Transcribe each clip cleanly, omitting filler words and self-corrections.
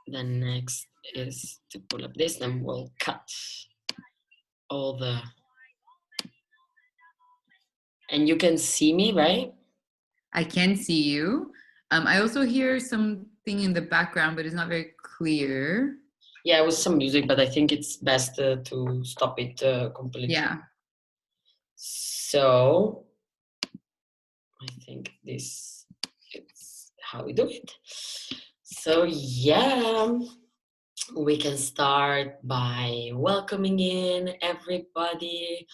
Then next is to pull up this, then we'll cut all the... And you can see me, right? I can see you. I also hear something in the background, but it's not very clear. Yeah, it was some music, but I think it's best to stop it completely. Yeah. So I think this is how we do it. So yeah, we can start by welcoming in everybody.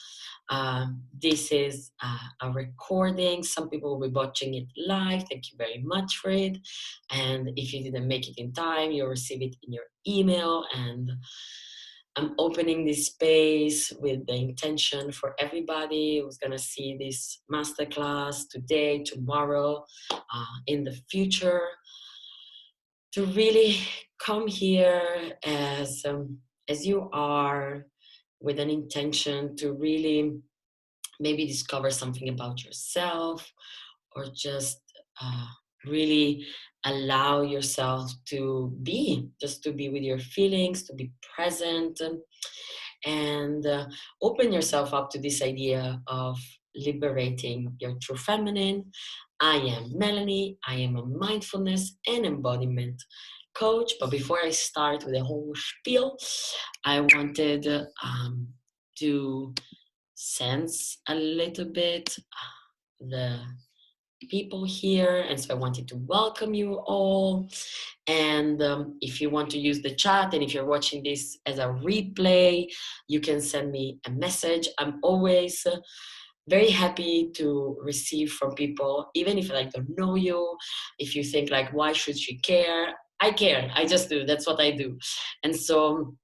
This is a recording. Some people will be watching it live. Thank you very much for it. And if you didn't make it in time, you'll receive it in your email. And I'm opening this space with the intention for everybody who's going to see this masterclass today, tomorrow, in the future, to really come here as you are, with an intention to really maybe discover something about yourself, or just really allow yourself to be, just to be with your feelings, to be present, and open yourself up to this idea of liberating your true feminine. I am Melanie. I am a mindfulness and embodiment coach. But before I start with the whole spiel, I wanted to sense a little bit the people here, and so I wanted to welcome you all. And if you want to use the chat, and if you're watching this as a replay, you can send me a message. I'm always very happy to receive from people, even if I don't know you. If you think like, why should she care? I care. I just do. That's what I do. And so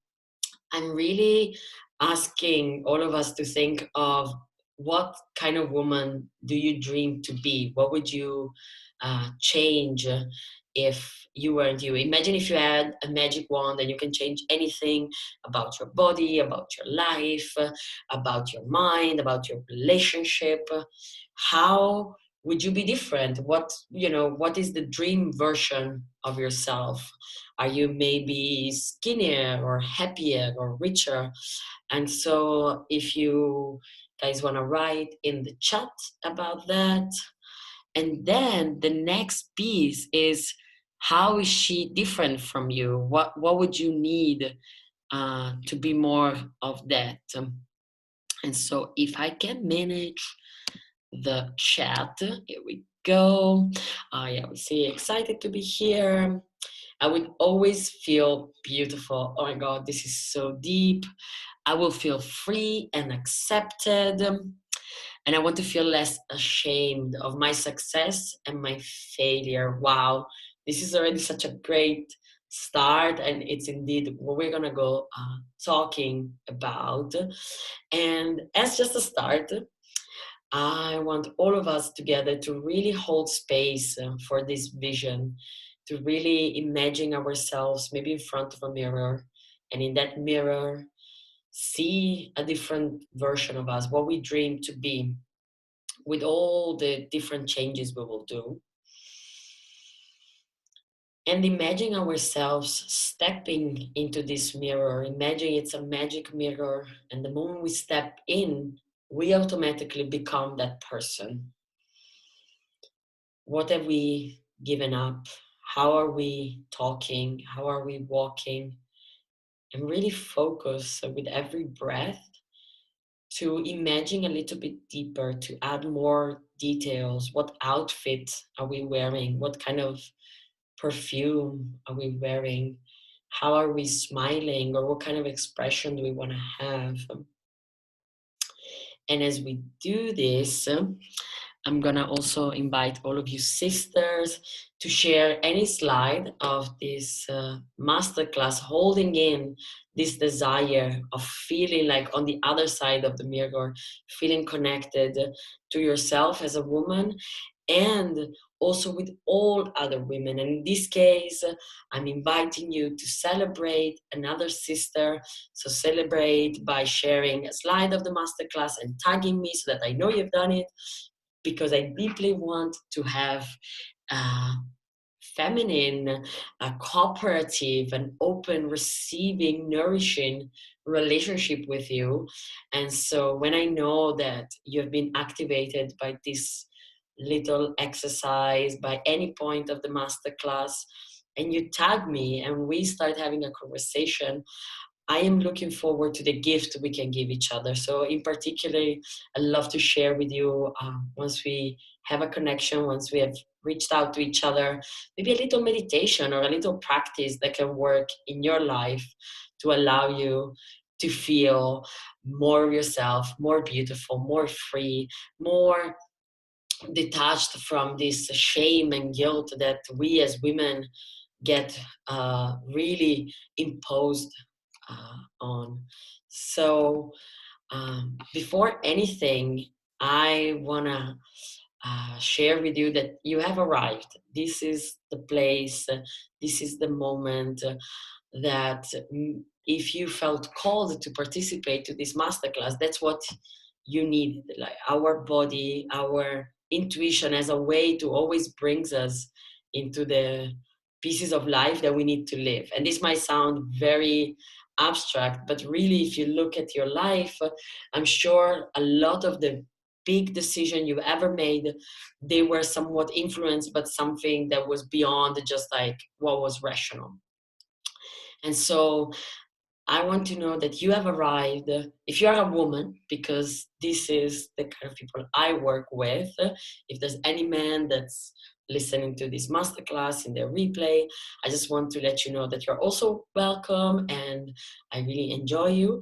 I'm really asking all of us to think of, what kind of woman do you dream to be? What would you change if you weren't you? Imagine if you had a magic wand and you can change anything about your body, about your life, about your mind, about your relationship. How would you be different? What is the dream version of yourself? Are you maybe skinnier or happier or richer? And so if you guys want to write in the chat about that. And then the next piece is, how is she different from you? What would you need to be more of that? And so if I can manage the chat, here we go. Yeah, we see, excited to be here. I would always feel beautiful. Oh my God, this is so deep. I will feel free and accepted. And I want to feel less ashamed of my success and my failure. Wow, this is already such a great start. And it's indeed what we're going to go talking about. And as just a start, I want all of us together to really hold space for this vision, to really imagine ourselves maybe in front of a mirror, and in that mirror, see a different version of us, what we dream to be, with all the different changes we will do. And imagine ourselves stepping into this mirror. Imagine it's a magic mirror, and the moment we step in, we automatically become that person. What have we given up? How are we talking? How are we walking? And really focus with every breath to imagine a little bit deeper, to add more details. What outfit are we wearing? What kind of perfume are we wearing? How are we smiling? Or what kind of expression do we want to have? And as we do this, I'm gonna also invite all of you sisters to share any slide of this masterclass, holding in this desire of feeling like on the other side of the mirror, feeling connected to yourself as a woman, and also with all other women. And in this case, I'm inviting you to celebrate another sister. So celebrate by sharing a slide of the masterclass and tagging me so that I know you've done it. because I deeply want to have a feminine, a cooperative, an open, receiving, nourishing relationship with you. And so when I know that you've been activated by this little exercise, by any point of the masterclass, and you tag me and we start having a conversation, I am looking forward to the gift we can give each other. So, in particular, I love to share with you once we have a connection, once we have reached out to each other, maybe a little meditation or a little practice that can work in your life to allow you to feel more of yourself, more beautiful, more free, more detached from this shame and guilt that we as women get really imposed on. So before anything, I wanna share with you that you have arrived. This is the place, this is the moment that if you felt called to participate to this masterclass, that's what you need. Like our body, our intuition as a way to always brings us into the pieces of life that we need to live. And this might sound very abstract, but really if you look at your life, I'm sure a lot of the big decision you've ever made, they were somewhat influenced by something that was beyond just like what was rational. And so I want to know that you have arrived, if you are a woman, because this is the kind of people I work with. If there's any man that's listening to this masterclass in the replay, I just want to let you know that you're also welcome and I really enjoy you.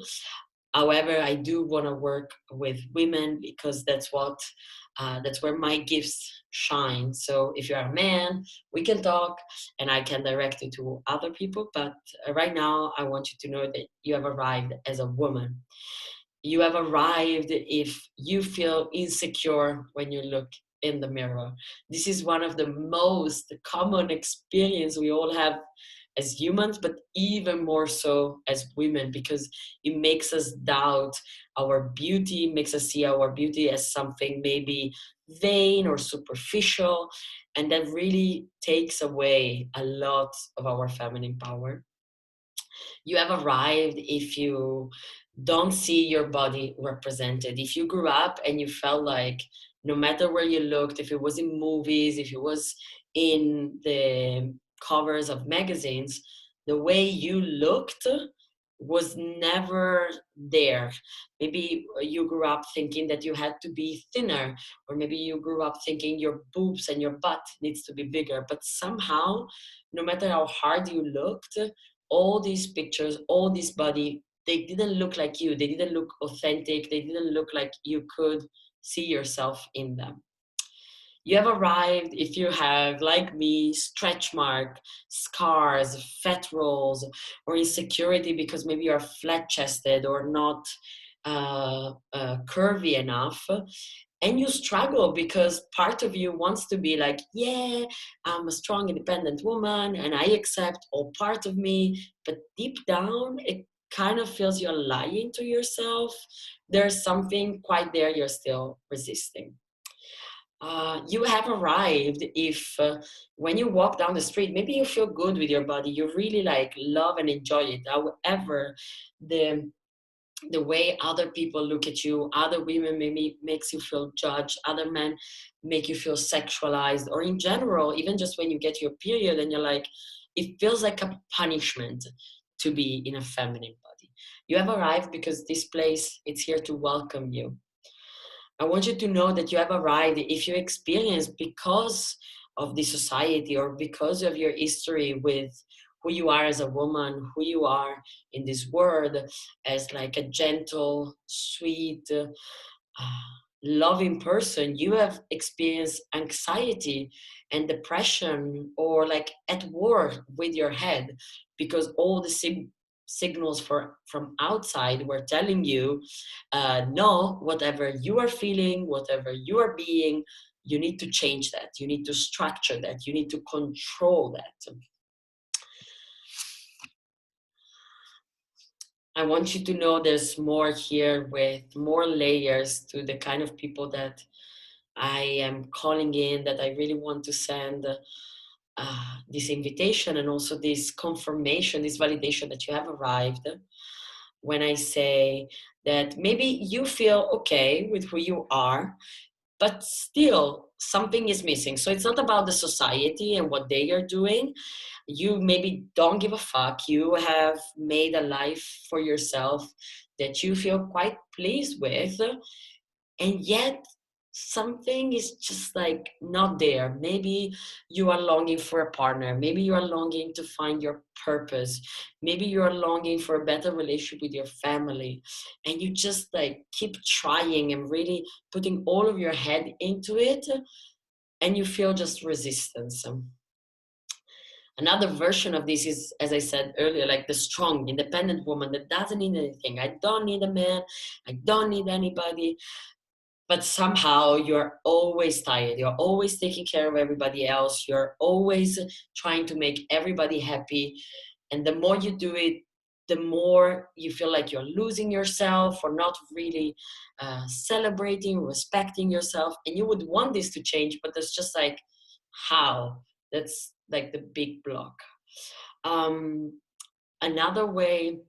However, I do want to work with women because that's where my gifts shine. So if you're a man, we can talk and I can direct you to other people. But right now, I want you to know that you have arrived as a woman. You have arrived if you feel insecure when you look in the mirror. This is one of the most common experience we all have as humans, but even more so as women, because it makes us doubt our beauty, makes us see our beauty as something maybe vain or superficial, and that really takes away a lot of our feminine power. You have arrived if you don't see your body represented. If you grew up and you felt like no matter where you looked, if it was in movies, if it was in the covers of magazines, the way you looked was never there. Maybe you grew up thinking that you had to be thinner, or maybe you grew up thinking your boobs and your butt needs to be bigger. But somehow, no matter how hard you looked, all these pictures, all this body, they didn't look like you. They didn't look authentic. They didn't look like you could see yourself in them. You have arrived if you have, like me, stretch mark, scars, fat rolls, or insecurity because maybe you're flat chested or not curvy enough. And you struggle because part of you wants to be like, yeah, I'm a strong, independent woman and I accept all part of me. But deep down, it kind of feels you're lying to yourself. There's something quite there you're still resisting. You have arrived if when you walk down the street, maybe you feel good with your body, you really like love and enjoy it. However, the way other people look at you, other women maybe makes you feel judged, other men make you feel sexualized, or in general, even just when you get your period and you're like, it feels like a punishment to be in a feminine body. You have arrived because this place, it's here to welcome you. I want you to know that you have arrived if you experience because of the society or because of your history with who you are as a woman, who you are in this world as like a gentle, sweet, loving person, you have experienced anxiety and depression or like at war with your head because all the signals from outside were telling you no, whatever you are feeling, whatever you are being, you need to change that, you need to structure that, you need to control that. I want you to know there's more here with more layers to the kind of people that I am calling in that I really want to send this invitation and also this confirmation, this validation that you have arrived. When I say that maybe you feel okay with who you are, but still something is missing. So it's not about the society and what they are doing. You maybe don't give a fuck. You have made a life for yourself that you feel quite pleased with, and yet something is just like not there. Maybe you are longing for a partner, maybe you are longing to find your purpose, maybe you are longing for a better relationship with your family, and you just like keep trying and really putting all of your head into it, and you feel just resistance. Another version of this is, as I said earlier, like the strong independent woman that doesn't need anything. I don't need a man, I don't need anybody. But somehow you're always tired, you're always taking care of everybody else, you're always trying to make everybody happy, and the more you do it, the more you feel like you're losing yourself or not really celebrating, respecting yourself, and you would want this to change, but it's just like, how? That's like the big block. Another way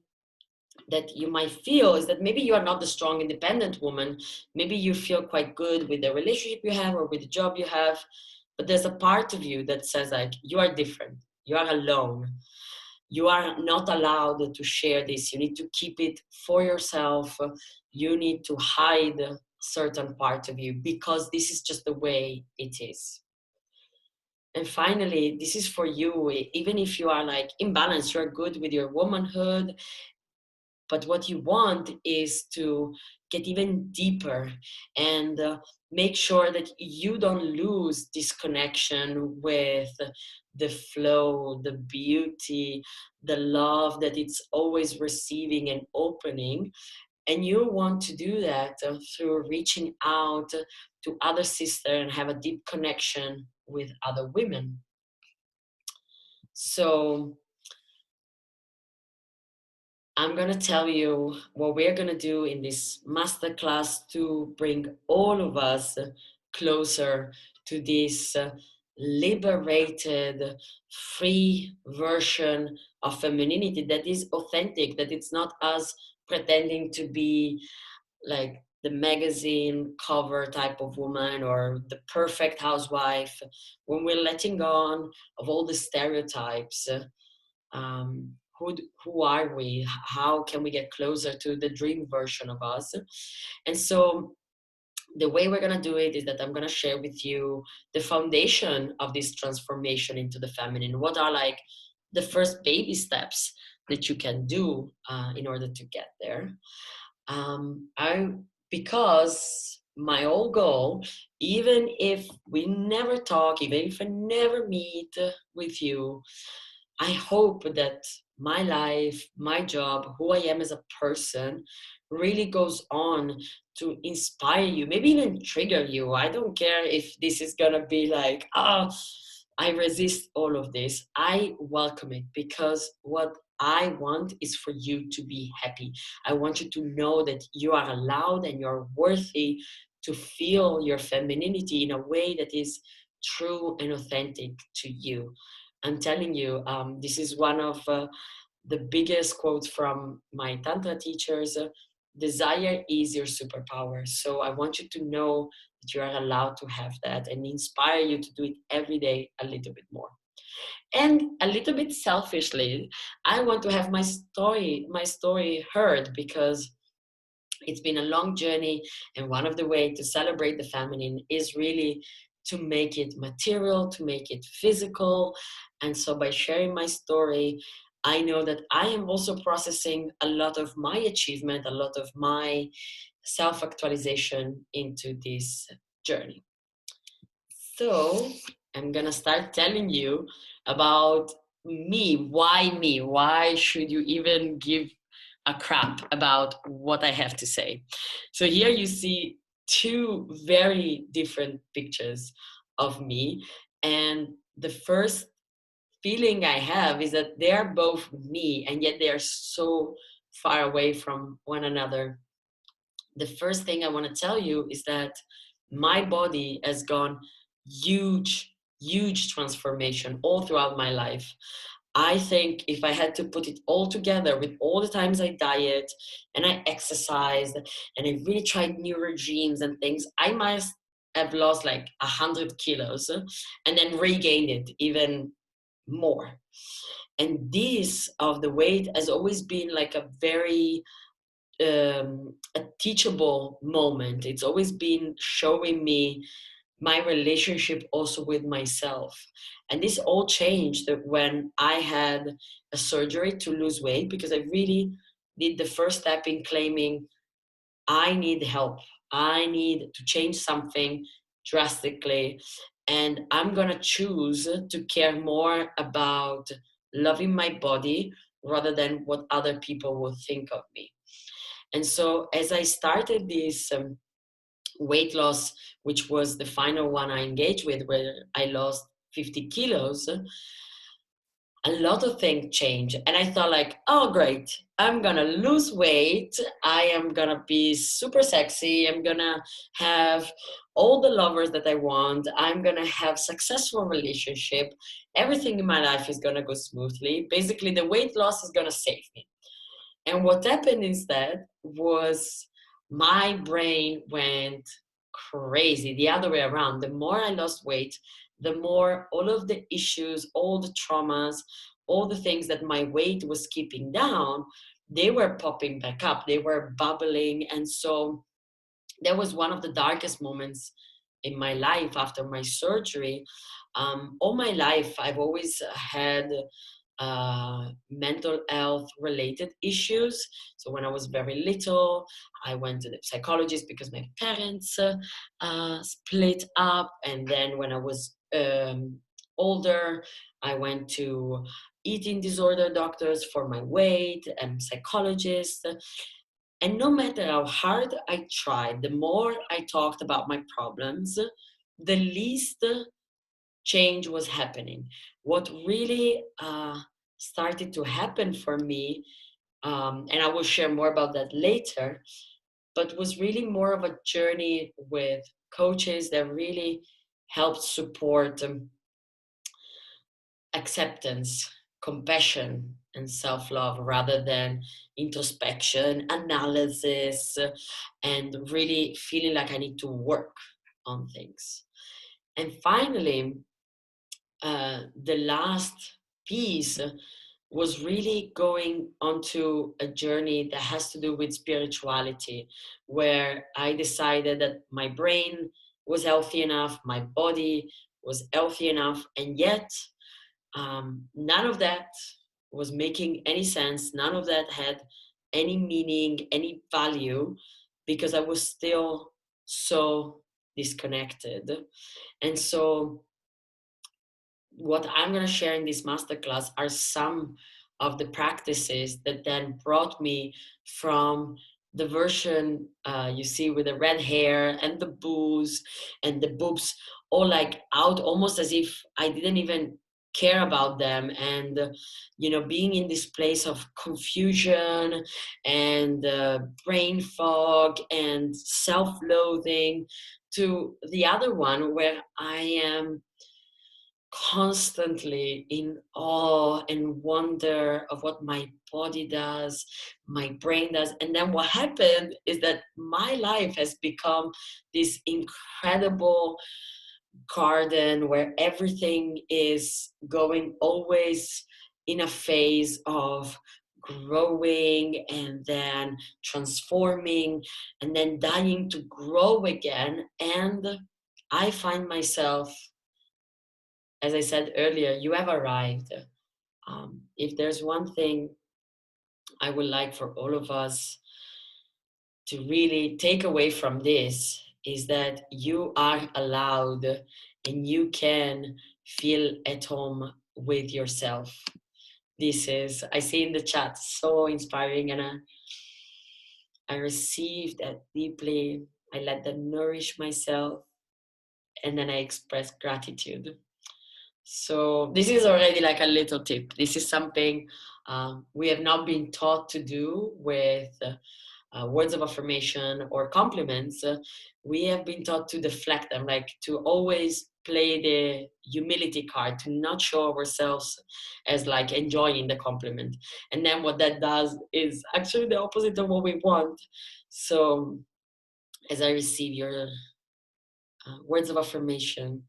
that you might feel is that maybe you are not the strong independent woman. Maybe you feel quite good with the relationship you have or with the job you have, but there's a part of you that says like, you are different, you are alone, you are not allowed to share this, you need to keep it for yourself, you need to hide a certain part of you because this is just the way it is. And finally, this is for you, even if you are like imbalanced, you're good with your womanhood, but what you want is to get even deeper and make sure that you don't lose this connection with the flow, the beauty, the love that it's always receiving and opening. And you want to do that through reaching out to other sisters and have a deep connection with other women. So I'm going to tell you what we're going to do in this masterclass to bring all of us closer to this liberated, free version of femininity that is authentic, that it's not us pretending to be like the magazine cover type of woman or the perfect housewife, when we're letting go of all the stereotypes. Who are we? How can we get closer to the dream version of us? And so the way we're going to do it is that I'm going to share with you the foundation of this transformation into the feminine. What are like the first baby steps that you can do in order to get there? Because my whole goal, even if we never talk, even if I never meet with you, I hope that my life, my job, who I am as a person really goes on to inspire you, maybe even trigger you. I don't care if this is gonna be like, oh, I resist all of this. I welcome it because what I want is for you to be happy. I want you to know that you are allowed and you're worthy to feel your femininity in a way that is true and authentic to you. I'm telling you, this is one of the biggest quotes from my Tantra teachers. Desire is your superpower. So I want you to know that you are allowed to have that and inspire you to do it every day a little bit more. And a little bit selfishly, I want to have my story heard because it's been a long journey, and one of the ways to celebrate the feminine is really to make it material, to make it physical. And so by sharing my story, I know that I am also processing a lot of my achievement, a lot of my self-actualization into this journey. So I'm gonna start telling you about me. Why me? Why should you even give a crap about what I have to say? So here you see two very different pictures of me. And the first feeling I have is that they are both me, and yet they are so far away from one another. The first thing I want to tell you is that my body has gone huge transformation all throughout my life. I think if I had to put it all together with all the times I diet and I exercised and I really tried new regimes and things, I must have lost like 100 kilos and then regained it even more. And this of the weight has always been like a very a teachable moment. It's always been showing me my relationship also with myself. And this all changed when I had a surgery to lose weight, because I really did the first step in claiming I need help. I need to change something drastically. And I'm going to choose to care more about loving my body rather than what other people will think of me. And so as I started this weight loss, which was the final one I engaged with, where I lost 50 kilos, a lot of things changed. And I thought like, oh, great, I'm going to lose weight. I am going to be super sexy. I'm going to have all the lovers that I want. I'm going to have successful relationship. Everything in my life is going to go smoothly. Basically, the weight loss is going to save me. And what happened instead was my brain went crazy the other way around. The more I lost weight, the more all of the issues, all the traumas, all the things that my weight was keeping down, they were popping back up. They were bubbling. And so that was one of the darkest moments in my life after my surgery. All my life, I've always had mental health related issues. So when I was very little, I went to the psychologist because my parents split up. And then when I was older, I went to eating disorder doctors for my weight and psychologists. And no matter how hard I tried, the more I talked about my problems, the least change was happening. What really started to happen for me, and I will share more about that later, but was really more of a journey with coaches that really helped support acceptance, compassion, and self love rather than introspection, analysis, and really feeling like I need to work on things. And finally, the last piece was really going onto a journey that has to do with spirituality, where I decided that my brain was healthy enough, my body was healthy enough, and yet none of that was making any sense. None of that had any meaning, any value, because I was still so disconnected. And so what I'm going to share in this masterclass are some of the practices that then brought me from the version you see with the red hair and the booze and the boobs all like out, almost as if I didn't even care about them, and being in this place of confusion and brain fog and self-loathing, to the other one where I am constantly in awe and wonder of what my body does, my brain does. And then what happened is that my life has become this incredible garden where everything is going always in a phase of growing and then transforming and then dying to grow again. And I find myself, as I said earlier, you have arrived. If there's one thing I would like for all of us to really take away from this, is that you are allowed and you can feel at home with yourself. This is, I see in the chat, so inspiring, and I received that deeply. I let that nourish myself, and then I express gratitude. So this is already like a little tip. This is something we have not been taught to do with words of affirmation or compliments, we have been taught to deflect them, like to always play the humility card, to not show ourselves as like enjoying the compliment. And then what that does is actually the opposite of what we want. So as I receive your words of affirmation,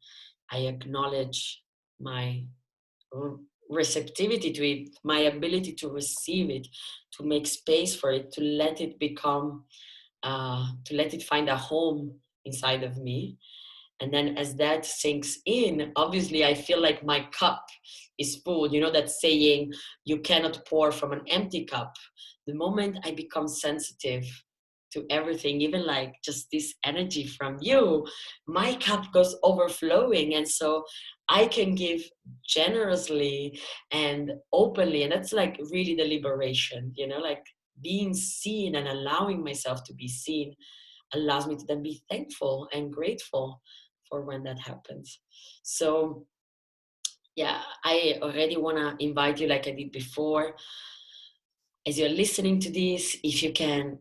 I acknowledge my receptivity to it, my ability to receive it, to make space for it, to let it become, to let it find a home inside of me. And then as that sinks in, obviously I feel like my cup is full. You know that saying, you cannot pour from an empty cup. The moment I become sensitive to everything, even like just this energy from you, my cup goes overflowing. And so I can give generously and openly. And that's like really the liberation, you know, like being seen and allowing myself to be seen allows me to then be thankful and grateful for when that happens. So yeah, I already want to invite you, like I did before, as you're listening to this, if you can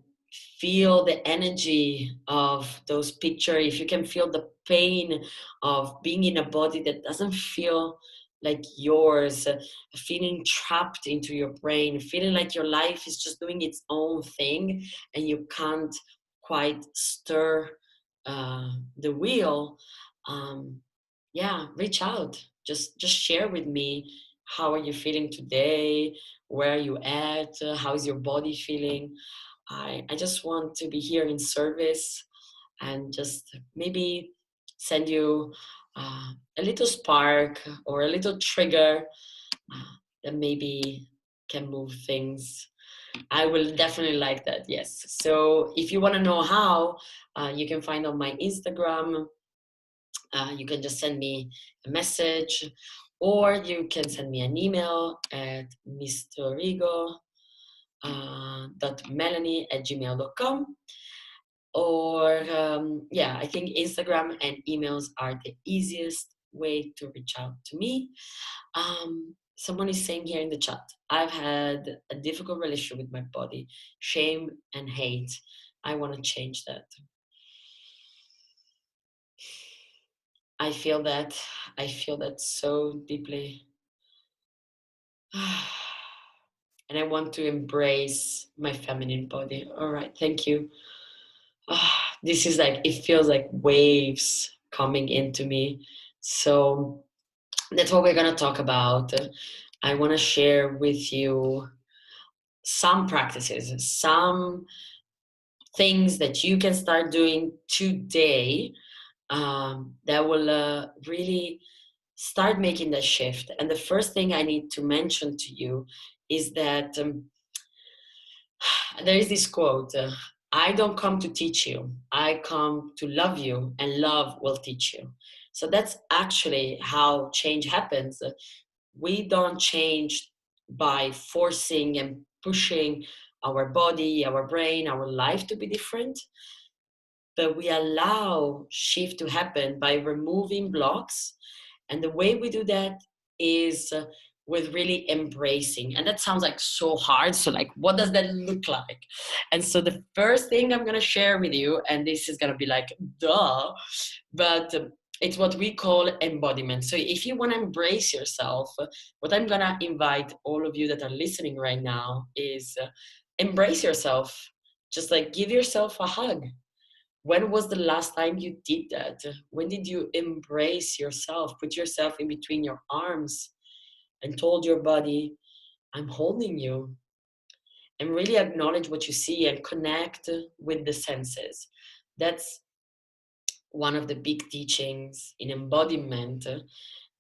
feel the energy of those pictures, if you can feel the pain of being in a body that doesn't feel like yours, feeling trapped into your brain, feeling like your life is just doing its own thing and you can't quite stir the wheel, yeah, reach out. Just share with me, how are you feeling today? Where are you at? How's your body feeling? I just want to be here in service and just maybe send you a little spark or a little trigger that maybe can move things. I will definitely like that, yes. So if you want to know how, you can find on my Instagram. You can just send me a message, or you can send me an email at mrrigo.melanie@gmail.com. Or yeah, I think Instagram and emails are the easiest way to reach out to me. Someone is saying here in the chat, I've had a difficult relationship with my body, shame and hate. I want to change that. I feel that. I feel that so deeply. And I want to embrace my feminine body. All right, thank you. This is like, it feels like waves coming into me. So that's what we're going to talk about. I want to share with you some practices, some things that you can start doing today that will really start making that shift. And the first thing I need to mention to you is that there is this quote, I don't come to teach you, I come to love you, and love will teach you. So that's actually how change happens. We don't change by forcing and pushing our body, our brain, our life to be different, but we allow shift to happen by removing blocks. And the way we do that is with really embracing. And that sounds like so hard. So, like, what does that look like? And so, the first thing I'm going to share with you, and this is going to be like, duh, but it's what we call embodiment. So, if you want to embrace yourself, what I'm going to invite all of you that are listening right now is embrace yourself. Just like give yourself a hug. When was the last time you did that? When did you embrace yourself, put yourself in between your arms and told your body, I'm holding you? And really acknowledge what you see and connect with the senses. That's one of the big teachings in embodiment,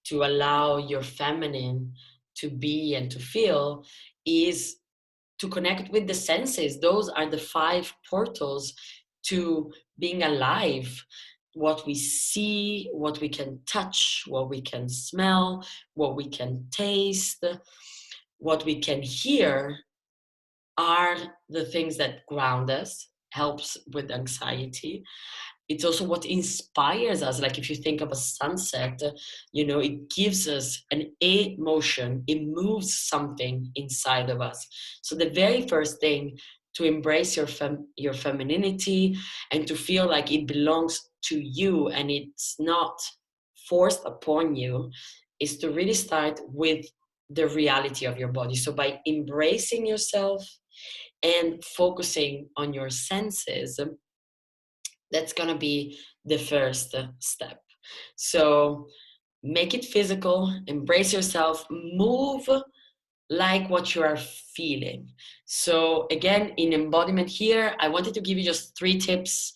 to allow your feminine to be and to feel, is to connect with the senses. Those are the 5 portals to being alive. What we see, what we can touch, what we can smell, what we can taste, what we can hear are the things that ground us, helps with anxiety. It's also what inspires us. Like if you think of a sunset, it gives us an emotion, it moves something inside of us. So the very first thing to embrace your femininity and to feel like it belongs to you and it's not forced upon you, is to really start with the reality of your body. So by embracing yourself and focusing on your senses, that's going to be the first step. So make it physical, embrace yourself, move like what you are feeling. So again, in embodiment here, I wanted to give you just 3 tips,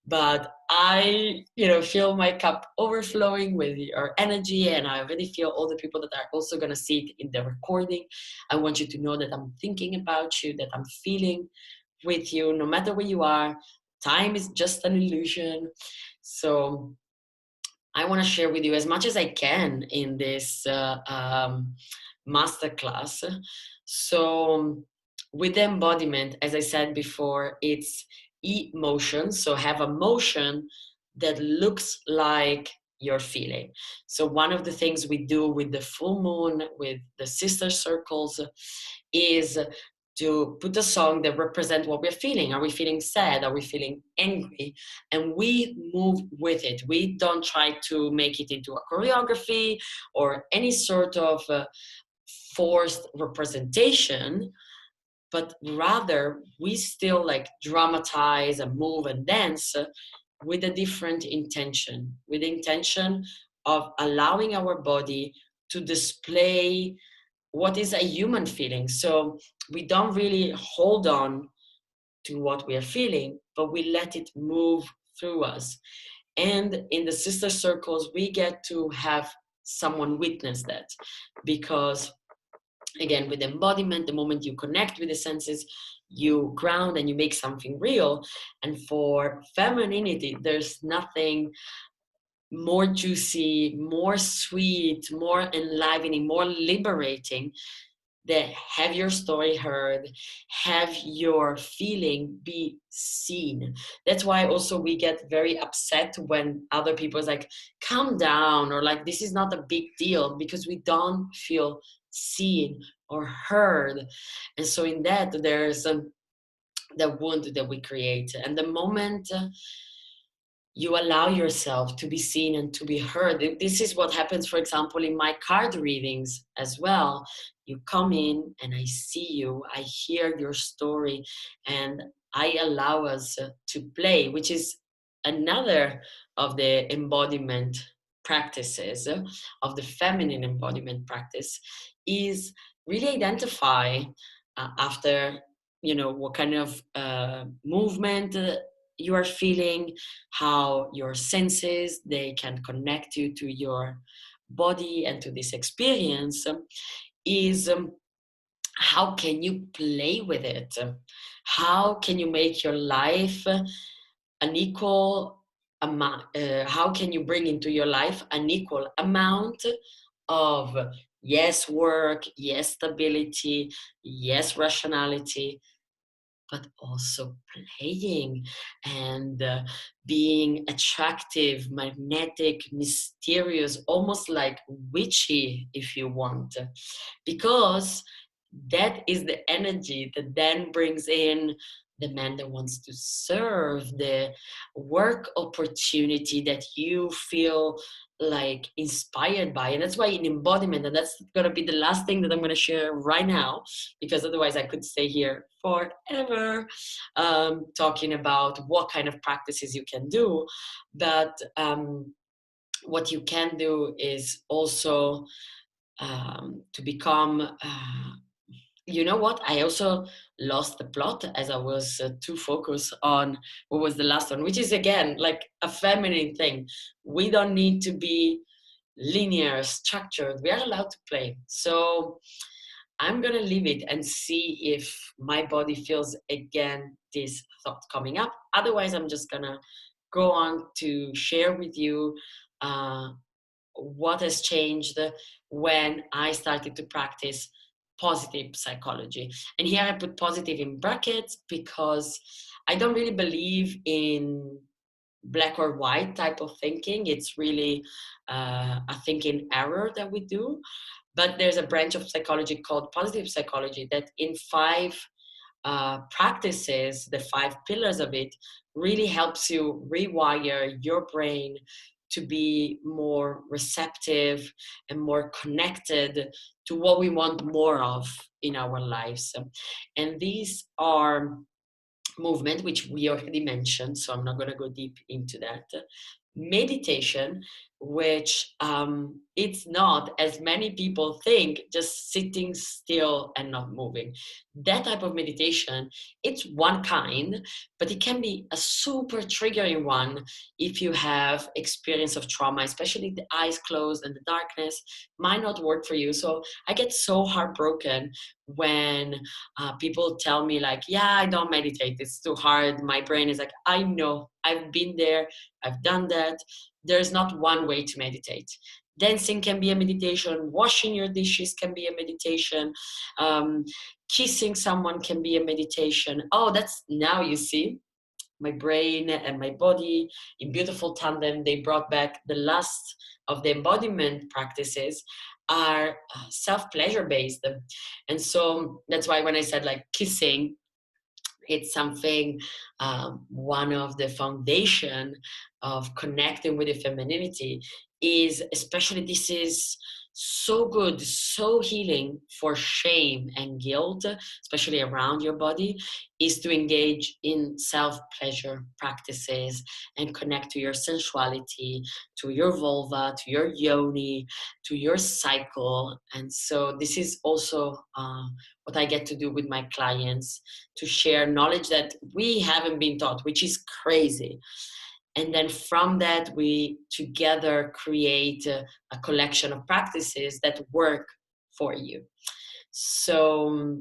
but I, feel my cup overflowing with your energy, and I already feel all the people that are also going to see it in the recording. I want you to know that I'm thinking about you, that I'm feeling with you, no matter where you are. Time is just an illusion. So I want to share with you as much as I can in this masterclass. So with the embodiment, as I said before, it's emotion. So have a motion that looks like you're feeling. So one of the things we do with the full moon, with the sister circles, is to put a song that represents what we're feeling. Are we feeling sad? Are we feeling angry? And we move with it. We don't try to make it into a choreography or any sort of forced representation, but rather we still like dramatize and move and dance with a different intention, with the intention of allowing our body to display what is a human feeling. So we don't really hold on to what we are feeling, but we let it move through us. And in the sister circles, we get to have someone witness that, because again, with embodiment, the moment you connect with the senses, you ground and you make something real. And for femininity, there's nothing more juicy, more sweet, more enlivening, more liberating that have your story heard, have your feeling be seen. That's why also we get very upset when other people is like, calm down, or like, this is not a big deal, because we don't feel seen or heard. And so in that, there's the wound that we create. And the moment you allow yourself to be seen and to be heard. This is what happens, for example, in my card readings as well. You come in and I see you, I hear your story, and I allow us to play, which is another of the embodiment practices, of the feminine embodiment practice, is really identify after, what kind of movement you are feeling, how your senses, they can connect you to your body and to this experience, is how can you play with it? How can you make your life an equal amount? How can you bring into your life an equal amount of yes work, yes stability, yes rationality, but also playing and being attractive, magnetic, mysterious, almost like witchy, if you want, because that is the energy that then brings in the man that wants to serve, the work opportunity that you feel like inspired by. And that's why in embodiment, and that's going to be the last thing that I'm going to share right now, because otherwise I could stay here forever talking about what kind of practices you can do. But what you can do is also to become you know what? I also lost the plot as I was too focused on what was the last one, which is again like a feminine thing. We don't need to be linear, structured. We are allowed to play. So I'm gonna leave it and see if my body feels again this thought coming up. Otherwise, I'm just gonna go on to share with you what has changed when I started to practice positive psychology. And here I put positive in brackets because I don't really believe in black or white type of thinking. It's really a thinking error that we do. But there's a branch of psychology called positive psychology that in 5 practices, the 5 pillars of it, really helps you rewire your brain to be more receptive and more connected to what we want more of in our lives. And these are movement, which we already mentioned, so I'm not going to go deep into that. Meditation, which it's not, as many people think, just sitting still and not moving. That type of meditation, it's one kind, but it can be a super triggering one if you have experience of trauma, especially the eyes closed and the darkness might not work for you. So I get so heartbroken when people tell me like, yeah, I don't meditate, it's too hard. My brain is like, I know, I've been there, I've done that. There's not one way to meditate. Dancing can be a meditation, washing your dishes can be a meditation, um, kissing someone can be a meditation. Oh, that's, now you see, my brain and my body in beautiful tandem. They brought back the last of the embodiment practices are self-pleasure based. And so that's why when I said like kissing, it's something, one of the foundation of connecting with the femininity is, especially this is so good, so healing for shame and guilt, especially around your body, is to engage in self-pleasure practices and connect to your sensuality, to your vulva, to your yoni, to your cycle. And so this is also what I get to do with my clients, to share knowledge that we haven't been taught, which is crazy. And then from that, we together create a collection of practices that work for you. So,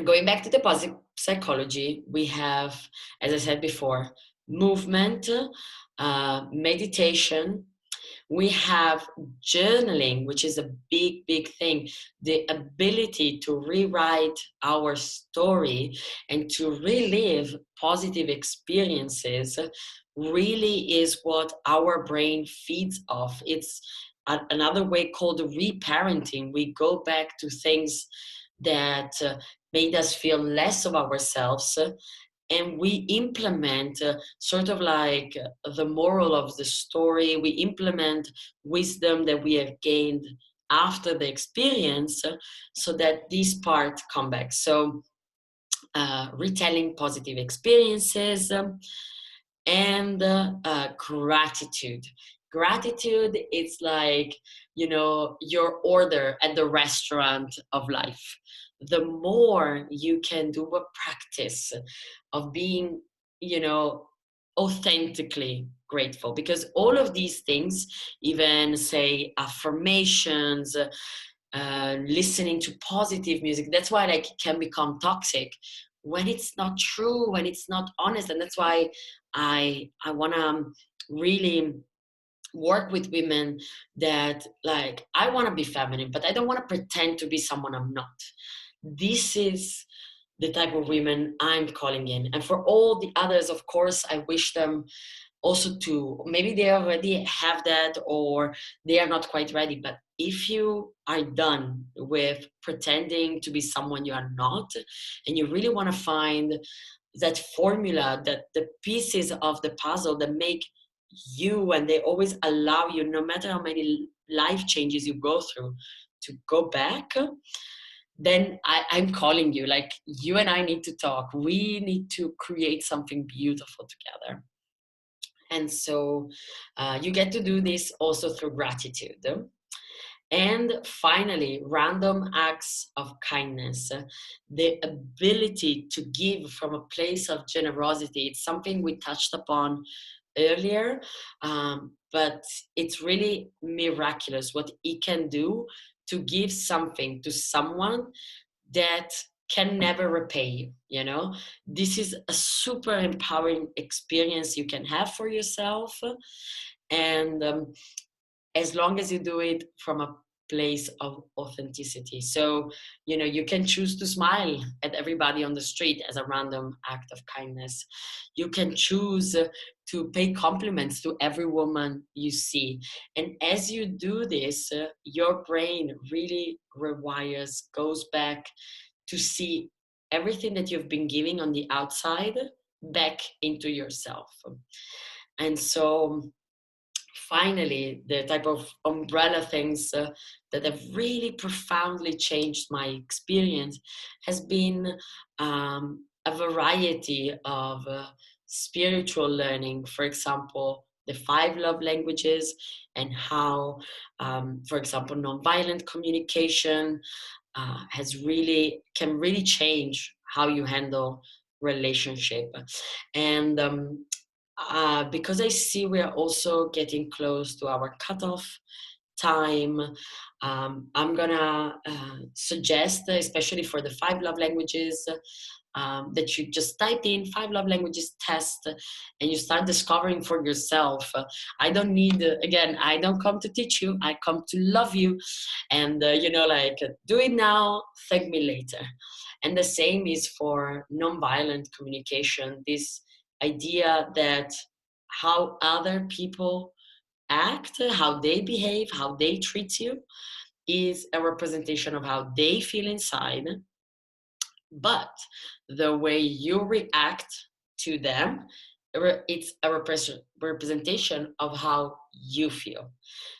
going back to the positive psychology, we have, as I said before, movement, meditation. We have journaling, which is a big, big thing. The ability to rewrite our story and to relive positive experiences really is what our brain feeds off. It's another way called reparenting. We go back to things that made us feel less of ourselves, and we implement sort of like the moral of the story. We implement wisdom that we have gained after the experience, so that this part come back. So retelling positive experiences, and gratitude. Gratitude, it's like, you know, your order at the restaurant of life. The more you can do a practice of being, you know, authentically grateful, because all of these things, even say affirmations, listening to positive music, that's why like it can become toxic when it's not true, when it's not honest. And that's why I want to really work with women that like, I want to be feminine, but I don't want to pretend to be someone I'm not. This is the type of women I'm calling in. And for all the others, of course, I wish them also to, maybe they already have that or they are not quite ready. But if you are done with pretending to be someone you are not, and you really want to find that formula, that the pieces of the puzzle that make you, and they always allow you, no matter how many life changes you go through, to go back, then I'm calling you. Like, you and I need to talk. We need to create something beautiful together. And so you get to do this also through gratitude. And finally, random acts of kindness, the ability to give from a place of generosity. It's something we touched upon earlier, but it's really miraculous what it can do to give something to someone that can never repay you. You know, this is a super empowering experience you can have for yourself. And as long as you do it from a place of authenticity. So, you know, you can choose to smile at everybody on the street as a random act of kindness. You can choose to pay compliments to every woman you see. And as you do this, your brain really rewires, goes back to see everything that you've been giving on the outside back into yourself. And so finally, the type of umbrella things that have really profoundly changed my experience has been a variety of spiritual learning. For example, the 5 love languages, and how, for example, nonviolent communication can really change how you handle relationship. And because I see we are also getting close to our cutoff time, I'm gonna suggest, especially for the 5 love languages, that you just type in 5 love languages test, and you start discovering for yourself. I don't need, again, I don't come to teach you, I come to love you. And, do it now, thank me later. And the same is for nonviolent communication, this idea that how other people act, how they behave, how they treat you is a representation of how they feel inside, but the way you react to them, it's a representation of how you feel.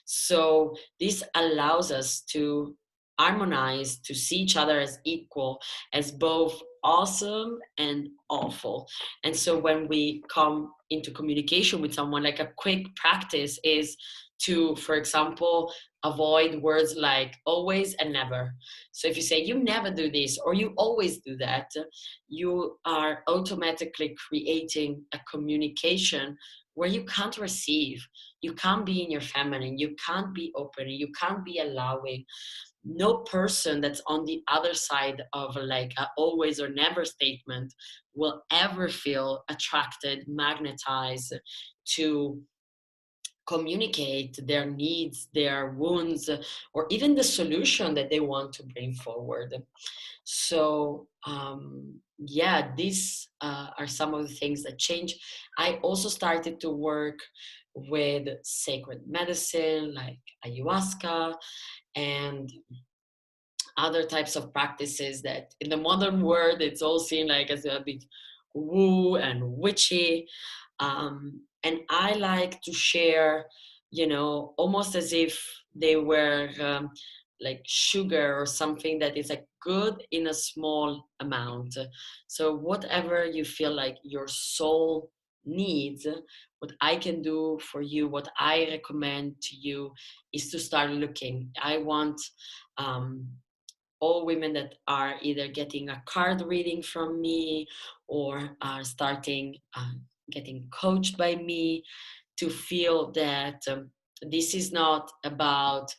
So this allows us to harmonize, to see each other as equal, as both awesome and awful. And so when we come into communication with someone, like a quick practice is to, for example, avoid words like always and never. So if you say you never do this or you always do that, you are automatically creating a communication where you can't receive, you can't be in your feminine, you can't be open, you can't be allowing. No person that's on the other side of like a always or never statement will ever feel attracted, magnetized to communicate their needs, their wounds, or even the solution that they want to bring forward. So yeah, these are some of the things that change. I also started to work with sacred medicine like ayahuasca and other types of practices that in the modern world it's all seen like as a bit woo and witchy. And I like to share, almost as if they were like sugar or something that is like good in a small amount. So whatever you feel like your soul needs, what I can do for you, what I recommend to you is to start looking. I want all women that are either getting a card reading from me or are starting getting coached by me to feel that this is not about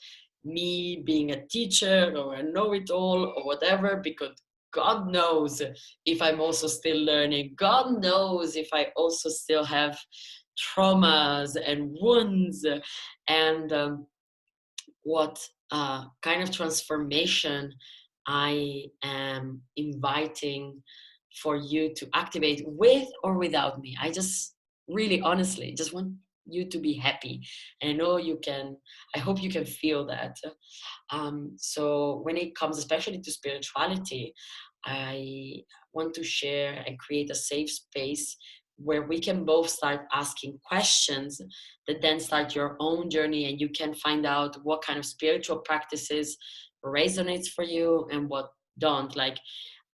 me being a teacher or a know-it-all or whatever, because God knows if I'm also still learning. God knows if I also still have traumas and wounds, and what kind of transformation I am inviting for you to activate with or without me. I just really honestly just want you to be happy. And I know you can, I hope you can feel that. So when it comes especially to spirituality, I want to share and create a safe space where we can both start asking questions that then start your own journey, and you can find out what kind of spiritual practices resonates for you and what don't. Like,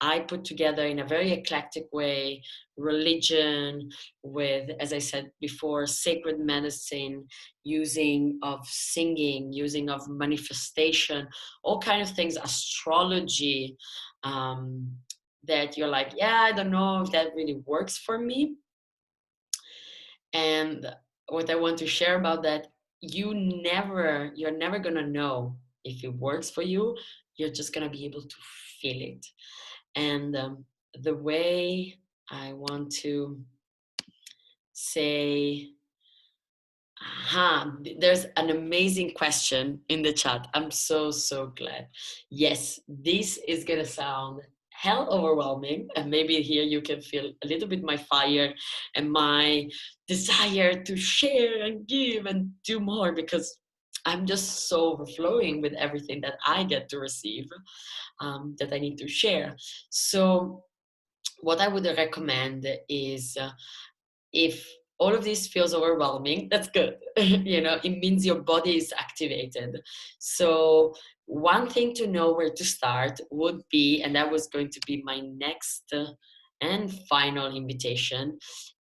I put together in a very eclectic way religion with, as I said before, sacred medicine, using of singing, using of manifestation, all kind of things, astrology, that you're like, yeah, I don't know if that really works for me. And what I want to share about that, you're never gonna know if it works for you. You're just gonna be able to feel it. And the way I want to say, there's an amazing question in the chat. I'm so glad. Yes, this is gonna sound hell overwhelming, and maybe here you can feel a little bit my fire and my desire to share and give and do more, because I'm just so overflowing with everything that I get to receive, that I need to share. So what I would recommend is, if all of this feels overwhelming, that's good. It means your body is activated. So one thing to know where to start would be, and that was going to be my next and final invitation,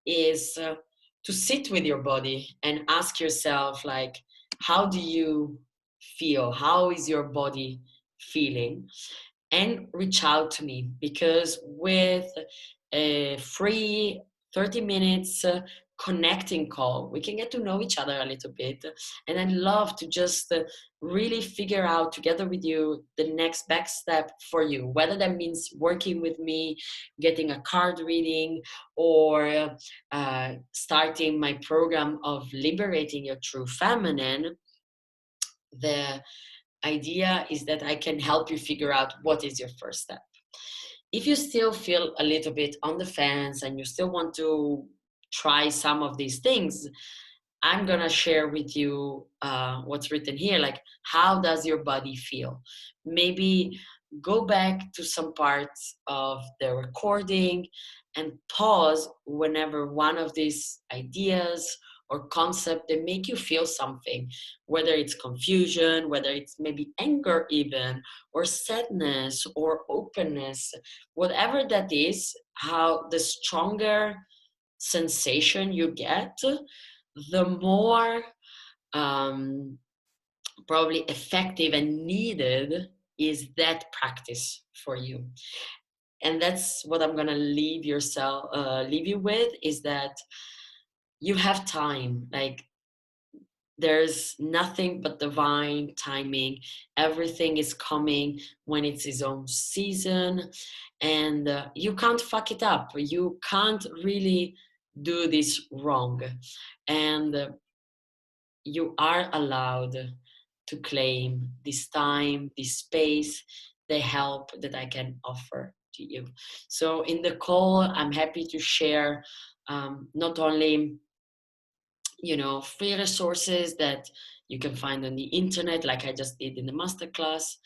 is to sit with your body and ask yourself, like, how do you feel? How is your body feeling? And reach out to me, because with a free 30 minutes connecting call, we can get to know each other a little bit. And I'd love to just really figure out together with you the next best step for you, whether that means working with me, getting a card reading, or starting my program of liberating your true feminine. The idea is that I can help you figure out what is your first step. If you still feel a little bit on the fence and you still want to try some of these things, I'm gonna share with you what's written here. Like, how does your body feel? Maybe go back to some parts of the recording and pause whenever one of these ideas or concept that make you feel something, whether it's confusion, whether it's maybe anger even, or sadness or openness, whatever that is. How the stronger sensation you get, the more um, probably effective and needed is that practice for you. And that's what I'm gonna leave you with, is that you have time. Like, there's nothing but divine timing. Everything is coming when it's its own season, and you can't fuck it up. You can't really do this wrong, and you are allowed to claim this time, this space, the help that I can offer to you. So in the call, I'm happy to share not only free resources that you can find on the internet, like I just did in the masterclass,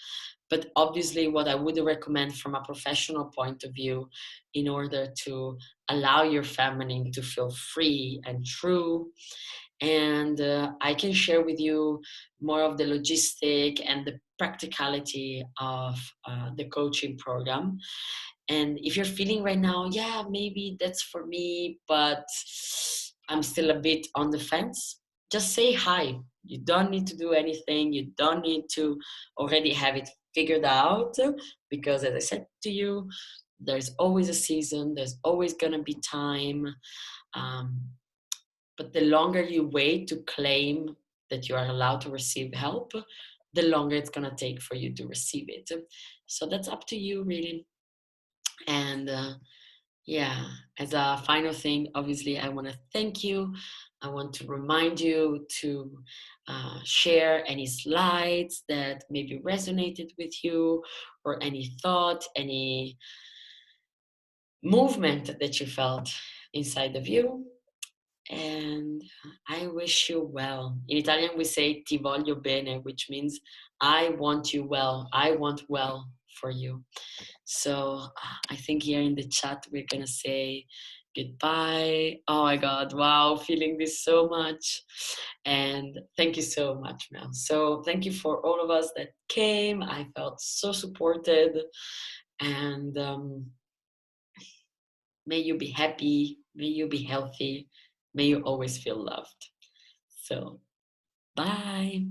but obviously what I would recommend from a professional point of view, in order to allow your feminine to feel free and true. And I can share with you more of the logistic and the practicality of the coaching program. And if you're feeling right now, yeah, maybe that's for me, but I'm still a bit on the fence, just say hi. You don't need to do anything. You don't need to already have it figured out, because as I said to you, there's always a season, there's always going to be time. Um, but the longer you wait to claim that you are allowed to receive help, the longer it's going to take for you to receive it. So that's up to you, really. And yeah, as a final thing, obviously, I want to thank you. I want to remind you to share any slides that maybe resonated with you, or any thought, any movement that you felt inside of you. And I wish you well. In Italian, we say ti voglio bene, which means I want you well. I want well for you. So I think here in the chat, we're going to say goodbye. Oh my God, wow, feeling this so much. And thank you so much, Mel. So thank you for all of us that came. I felt so supported. And may you be happy. May you be healthy. May you always feel loved. So, bye.